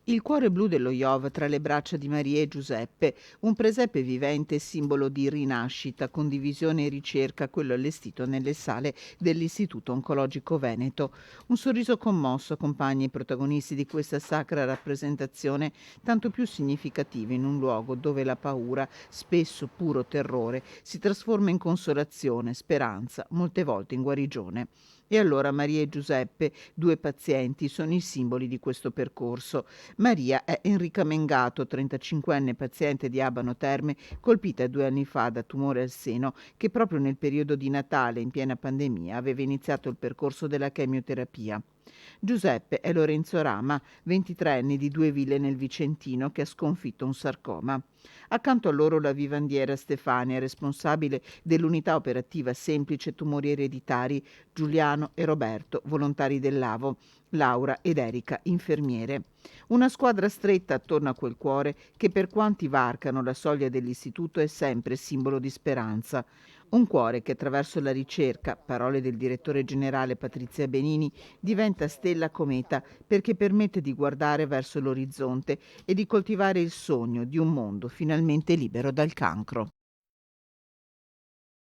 Il cuore blu dello Iov tra le braccia di Maria e Giuseppe, un presepe vivente simbolo di rinascita, condivisione e ricerca, quello allestito nelle sale dell'Istituto Oncologico Veneto. Un sorriso commosso accompagna i protagonisti di questa sacra rappresentazione, tanto più significativa in un luogo dove la paura, spesso puro terrore, si trasforma in consolazione, speranza, molte volte in guarigione. E allora Maria e Giuseppe, due pazienti, sono i simboli di questo percorso. Maria è Enrica Mengato, 35enne paziente di Abano Terme, colpita 2 anni fa da tumore al seno, che proprio nel periodo di Natale, in piena pandemia, aveva iniziato il percorso della chemioterapia. Giuseppe è Lorenzo Rama, 23enne di Due Ville nel Vicentino, che ha sconfitto un sarcoma. Accanto a loro la vivandiera Stefania, responsabile dell'unità operativa semplice tumori ereditari, Giuliano e Roberto, volontari dell'AVO, Laura ed Erika, infermiere. Una squadra stretta attorno a quel cuore che per quanti varcano la soglia dell'istituto è sempre simbolo di speranza. Un cuore che attraverso la ricerca, parole del direttore generale Patrizia Benini, diventa stella cometa perché permette di guardare verso l'orizzonte e di coltivare il sogno di un mondo finalmente libero dal cancro.